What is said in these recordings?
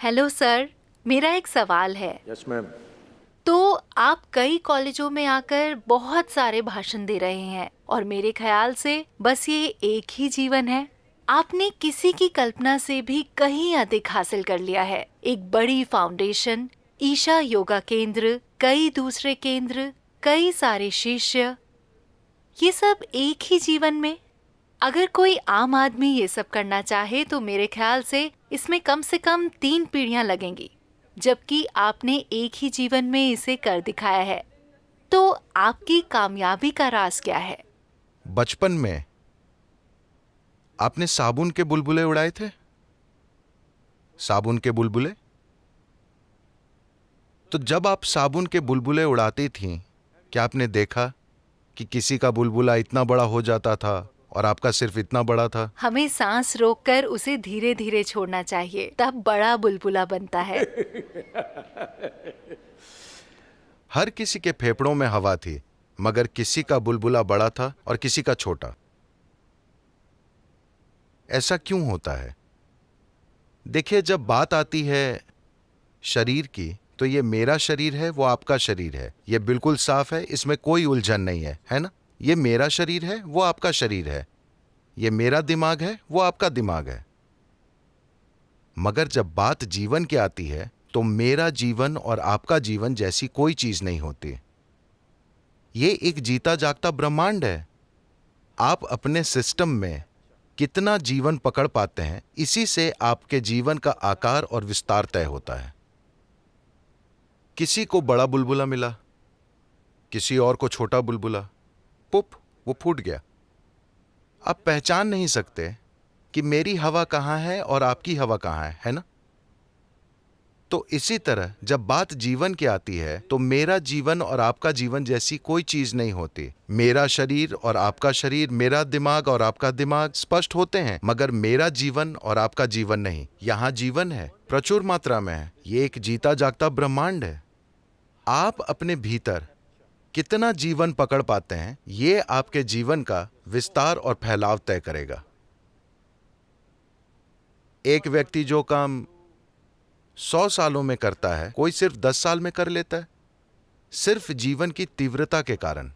Hello sir, मेरा एक सवाल है। Yes ma'am. तो आप कई कॉलेजों में आकर बहुत सारे भाषण दे रहे हैं और मेरे ख्याल से बस ये एक ही जीवन है। आपने किसी की कल्पना से भी कहीं अधिक हासिल कर लिया है। एक बड़ी फाउंडेशन, ईशा योगा केंद्र, कई दूसरे केंद्र, कई सारे शिष्य, ये सब एक ही जीवन में। अगर कोई आम आदमी ये सब करना चाहे तो मेरे ख्याल से कम 3 पीढ़ियां लगेंगी, जबकि आपने एक ही जीवन में इसे कर दिखाया है। तो आपकी कामयाबी का राज क्या है? बचपन में आपने साबुन के बुलबुले उड़ाए थे? साबुन के बुलबुले? तो जब आप साबुन के बुलबुले उड़ाती थीं, क्या आपने देखा कि किसी का बुलबुला इतना बड़ा हो जाता था और आपका सिर्फ इतना बड़ा था? हमें सांस रोककर उसे धीरे धीरे छोड़ना चाहिए, तब बड़ा बुलबुला बनता है। हर किसी के फेफड़ों में हवा थी, मगर किसी का बुलबुला बड़ा था और किसी का छोटा। ऐसा क्यों होता है? देखिए, जब बात आती है शरीर की, तो ये मेरा शरीर है, वो आपका शरीर है। ये बिल्कुल साफ है, इसमें कोई उलझन नहीं है ना? ये मेरा शरीर है, वो आपका शरीर है। ये मेरा दिमाग है, वो आपका दिमाग है। मगर जब बात जीवन की आती है, तो मेरा जीवन और आपका जीवन जैसी कोई चीज नहीं होती। ये एक जीता जागता ब्रह्मांड है। आप अपने सिस्टम में कितना जीवन पकड़ पाते हैं, इसी से आपके जीवन का आकार और विस्तार तय होता है। किसी को बड़ा बुलबुला मिला, किसी और को छोटा बुलबुला, पुप, वो फूट गया। आप पहचान नहीं सकते कि मेरी हवा कहां है और आपकी हवा कहां है ना? तो इसी तरह जब बात जीवन की आती है, तो मेरा जीवन और आपका जीवन जैसी कोई चीज नहीं होती। मेरा शरीर और आपका शरीर, मेरा दिमाग और आपका दिमाग स्पष्ट होते हैं, मगर मेरा जीवन और आपका जीवन नहीं। यहां जीवन है, प्रचुर मात्रा में है। ये एक जीता जागता ब्रह्मांड है। आप अपने भीतर कितना जीवन पकड़ पाते हैं, ये आपके जीवन का विस्तार और फैलाव तय करेगा। एक व्यक्ति जो काम 100 सालों में करता है, कोई सिर्फ 10 साल में कर लेता है, सिर्फ जीवन की तीव्रता के कारण।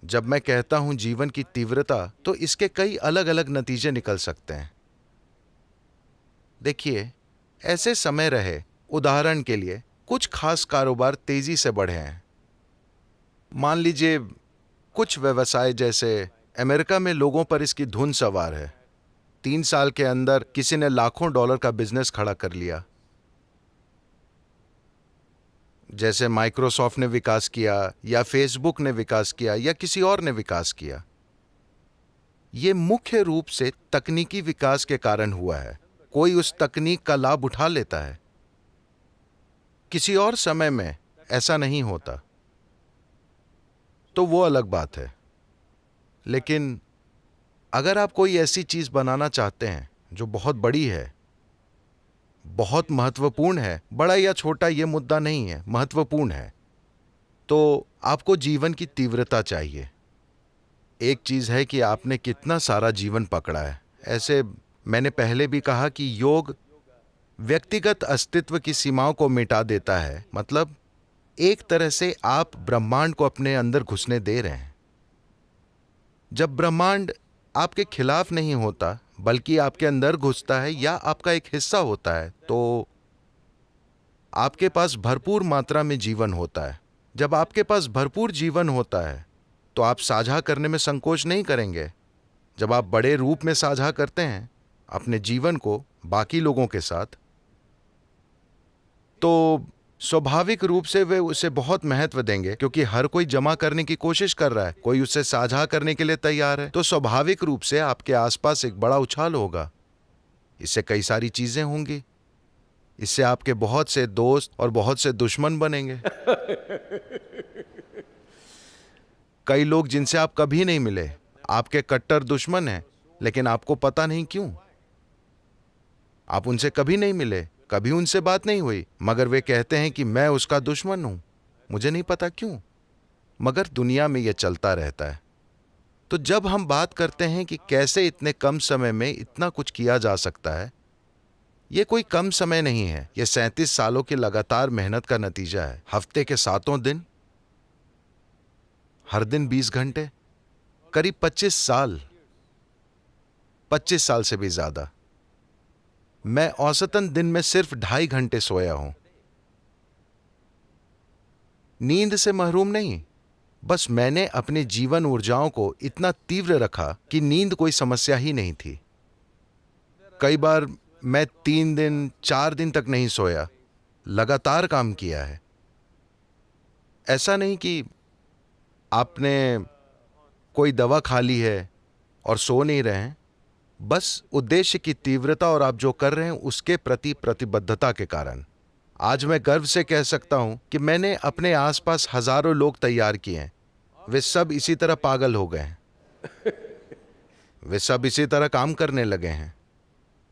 जब मैं कहता हूं जीवन की तीव्रता, तो इसके कई अलग अलग नतीजे निकल सकते हैं। देखिए, ऐसे समय रहे, उदाहरण के लिए कुछ खास कारोबार तेजी से बढ़े हैं। मान लीजिए कुछ व्यवसाय, जैसे अमेरिका में लोगों पर इसकी धुन सवार है। 3 साल के अंदर किसी ने लाखों डॉलर का बिजनेस खड़ा कर लिया। जैसे माइक्रोसॉफ्ट ने विकास किया, या फेसबुक ने विकास किया, या किसी और ने विकास किया। यह मुख्य रूप से तकनीकी विकास के कारण हुआ है। कोई उस तकनीक का लाभ उठा लेता है। किसी और समय में ऐसा नहीं होता, तो वो अलग बात है। लेकिन अगर आप कोई ऐसी चीज बनाना चाहते हैं जो बहुत बड़ी है, बहुत महत्वपूर्ण है, बड़ा या छोटा ये मुद्दा नहीं है, महत्वपूर्ण है, तो आपको जीवन की तीव्रता चाहिए। एक चीज है कि आपने कितना सारा जीवन पकड़ा है। ऐसे मैंने पहले भी कहा कि योग व्यक्तिगत अस्तित्व की सीमाओं को मिटा देता है। मतलब एक तरह से आप ब्रह्मांड को अपने अंदर घुसने दे रहे हैं। जब ब्रह्मांड आपके खिलाफ नहीं होता, बल्कि आपके अंदर घुसता है या आपका एक हिस्सा होता है, तो आपके पास भरपूर मात्रा में जीवन होता है। जब आपके पास भरपूर जीवन होता है, तो आप साझा करने में संकोच नहीं करेंगे। जब आप बड़े रूप में साझा करते हैं अपने जीवन को बाकी लोगों के साथ, तो स्वाभाविक रूप से वे उसे बहुत महत्व देंगे, क्योंकि हर कोई जमा करने की कोशिश कर रहा है, कोई उसे साझा करने के लिए तैयार है। तो स्वाभाविक रूप से आपके आसपास एक बड़ा उछाल होगा। इससे कई सारी चीजें होंगी। इससे आपके बहुत से दोस्त और बहुत से दुश्मन बनेंगे। कई लोग जिनसे आप कभी नहीं मिले, आपके कट्टर दुश्मन हैं, लेकिन आपको पता नहीं क्यों। आप उनसे कभी नहीं मिले, कभी उनसे बात नहीं हुई, मगर वे कहते हैं कि मैं उसका दुश्मन हूं। मुझे नहीं पता क्यों, मगर दुनिया में यह चलता रहता है। तो जब हम बात करते हैं कि कैसे इतने कम समय में इतना कुछ किया जा सकता है, ये कोई कम समय नहीं है, ये 37 सालों की लगातार मेहनत का नतीजा है। हफ्ते के 7 दिन, हर दिन 20 घंटे, करीब 25 साल, 25 साल से भी ज्यादा। मैं औसतन दिन में सिर्फ 2.5 घंटे सोया हूं। नींद से महरूम नहीं, बस मैंने अपनी जीवन ऊर्जाओं को इतना तीव्र रखा कि नींद कोई समस्या ही नहीं थी। कई बार मैं 3 दिन 4 दिन तक नहीं सोया, लगातार काम किया है। ऐसा नहीं कि आपने कोई दवा खा ली है और सो नहीं रहे हैं, बस उद्देश्य की तीव्रता और आप जो कर रहे हैं उसके प्रति प्रतिबद्धता के कारण। आज मैं गर्व से कह सकता हूं कि मैंने अपने आसपास हजारों लोग तैयार किए हैं। वे सब इसी तरह पागल हो गए हैं। वे सब इसी तरह काम करने लगे हैं।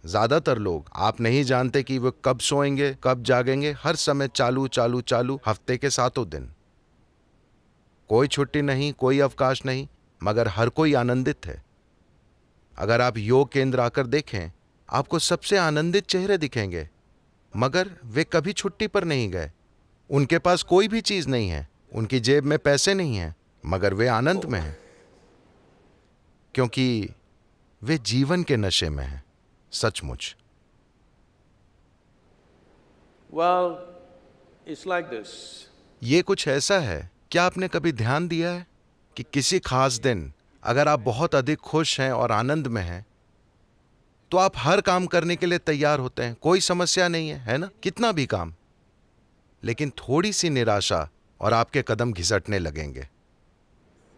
ज्यादातर लोग, आप नहीं जानते कि वे कब सोएंगे, कब जागेंगे, हर समय चालू चालू चालू, हफ्ते के 7 दिन। कोई छुट्टी नहीं, कोई अवकाश नहीं, मगर हर कोई आनंदित है। अगर आप योग केंद्र आकर देखें, आपको सबसे आनंदित चेहरे दिखेंगे, मगर वे कभी छुट्टी पर नहीं गए। उनके पास कोई भी चीज नहीं है, उनकी जेब में पैसे नहीं हैं, मगर वे आनंद में हैं, क्योंकि वे जीवन के नशे में हैं। सचमुच। Well, it's like this. ये कुछ ऐसा है, क्या आपने कभी ध्यान दिया है कि किसी खास दिन अगर आप बहुत अधिक खुश हैं और आनंद में हैं, तो आप हर काम करने के लिए तैयार होते हैं, कोई समस्या नहीं है ना? कितना भी काम। लेकिन थोड़ी सी निराशा और आपके कदम घिसटने लगेंगे।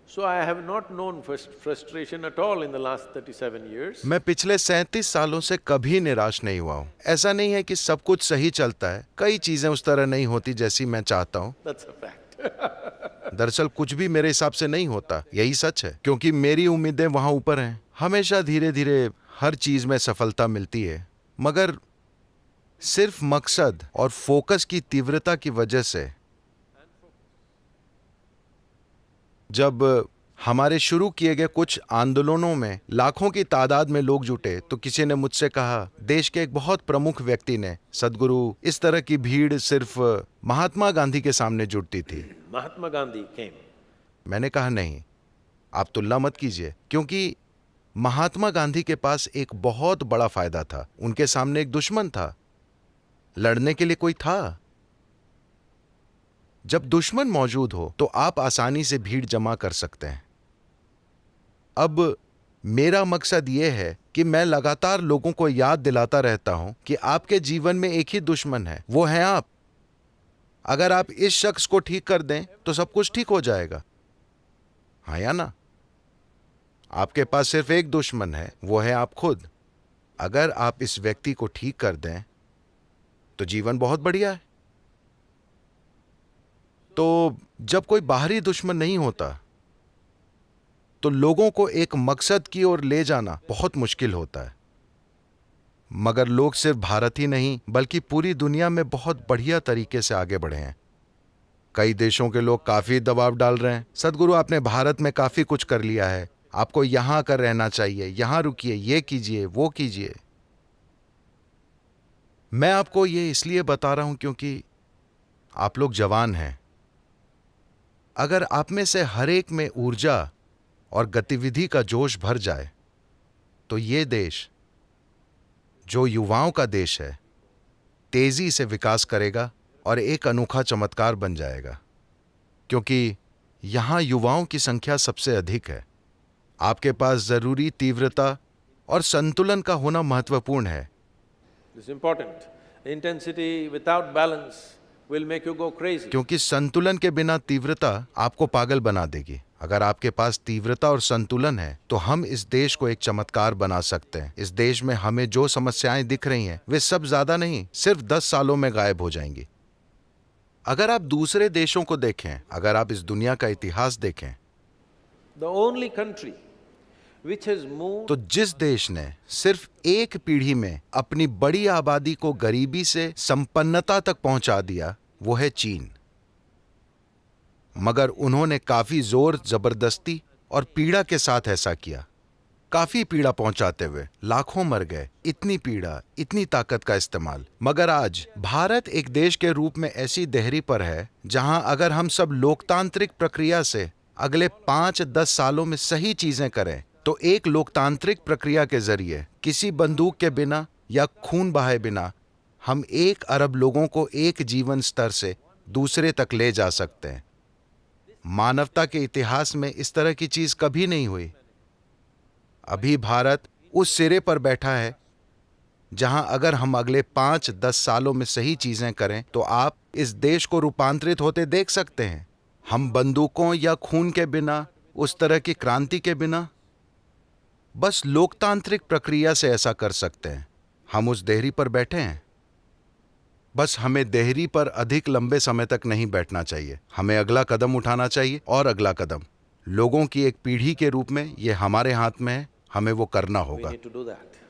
So I have not known frustration at all in the last 37 years. मैं पिछले 37 सालों से कभी निराश नहीं हुआ हूं। ऐसा नहीं है कि सब कुछ सही चलता है, कई चीजें उस तरह नहीं होती जैसी मैं चाहता हूं। That's a fact. दरअसल कुछ भी मेरे हिसाब से नहीं होता, यही सच है, क्योंकि मेरी उम्मीदें वहां ऊपर हैं। हमेशा धीरे धीरे हर चीज में सफलता मिलती है, मगर सिर्फ मकसद और फोकस की तीव्रता की वजह से। जब हमारे शुरू किए गए कुछ आंदोलनों में लाखों की तादाद में लोग जुटे, तो किसी ने मुझसे कहा, देश के एक बहुत प्रमुख व्यक्ति ने, सद्गुरु, इस तरह की भीड़ सिर्फ महात्मा गांधी के सामने जुटती थी। Mahatma Gandhi came. मैंने कहा, नहीं, आप तुलना मत कीजिए, क्योंकि महात्मा गांधी के पास एक बहुत बड़ा फायदा था। उनके सामने एक दुश्मन था, लड़ने के लिए कोई था। जब दुश्मन मौजूद हो तो आप आसानी से भीड़ जमा कर सकते हैं। अब मेरा मकसद यह है कि मैं लगातार लोगों को याद दिलाता रहता हूं कि आपके जीवन में एक ही दुश्मन है, वो है आप। अगर आप इस शख्स को ठीक कर दें तो सब कुछ ठीक हो जाएगा, हाँ या ना? आपके पास सिर्फ एक दुश्मन है, वो है आप खुद। अगर आप इस व्यक्ति को ठीक कर दें तो जीवन बहुत बढ़िया है। तो जब कोई बाहरी दुश्मन नहीं होता तो लोगों को एक मकसद की ओर ले जाना बहुत मुश्किल होता है। मगर लोग सिर्फ भारत ही नहीं बल्कि पूरी दुनिया में बहुत बढ़िया तरीके से आगे बढ़े हैं। कई देशों के लोग काफी दबाव डाल रहे हैं, सद्गुरु आपने भारत में काफी कुछ कर लिया है, आपको यहां आकर रहना चाहिए, यहां रुकिए, ये कीजिए, वो कीजिए। मैं आपको ये इसलिए बता रहा हूं क्योंकि आप लोग जवान हैं। अगर आप में से हर एक में ऊर्जा और गतिविधि का जोश भर जाए तो ये देश, जो युवाओं का देश है, तेजी से विकास करेगा और एक अनोखा चमत्कार बन जाएगा, क्योंकि यहां युवाओं की संख्या सबसे अधिक है। आपके पास जरूरी तीव्रता और संतुलन का होना महत्वपूर्ण है। It's important. Intensity without balance will make you go crazy. क्योंकि संतुलन के बिना तीव्रता आपको पागल बना देगी। अगर आपके पास तीव्रता और संतुलन है तो हम इस देश को एक चमत्कार बना सकते हैं। इस देश में हमें जो समस्याएं दिख रही हैं वे सब ज्यादा नहीं, सिर्फ 10 सालों में गायब हो जाएंगी। अगर आप दूसरे देशों को देखें, अगर आप इस दुनिया का इतिहास देखें, The only country which has moved तो जिस देश ने सिर्फ एक पीढ़ी में अपनी बड़ी आबादी को गरीबी से संपन्नता तक पहुंचा दिया, वो है चीन। मगर उन्होंने काफी जोर जबरदस्ती और पीड़ा के साथ ऐसा किया। काफी पीड़ा पहुंचाते हुए लाखों मर गए। इतनी पीड़ा, इतनी ताकत का इस्तेमाल। मगर आज भारत एक देश के रूप में ऐसी देहरी पर है जहां अगर हम सब लोकतांत्रिक प्रक्रिया से अगले 5-10 सालों में सही चीजें करें तो एक लोकतांत्रिक प्रक्रिया के जरिए किसी बंदूक के बिना या खून बहाए बिना हम 1 अरब लोगों को एक जीवन स्तर से दूसरे तक ले जा सकते हैं। मानवता के इतिहास में इस तरह की चीज कभी नहीं हुई। अभी भारत उस सिरे पर बैठा है जहां अगर हम अगले 5-10 सालों में सही चीजें करें तो आप इस देश को रूपांतरित होते देख सकते हैं। हम बंदूकों या खून के बिना, उस तरह की क्रांति के बिना, बस लोकतांत्रिक प्रक्रिया से ऐसा कर सकते हैं। हम उस देहरी पर बैठे हैं। बस हमें देहरी पर अधिक लंबे समय तक नहीं बैठना चाहिए। हमें अगला कदम उठाना चाहिए और अगला कदम। लोगों की एक पीढ़ी के रूप में ये हमारे हाथ में है, हमें वो करना We होगा। need to do that.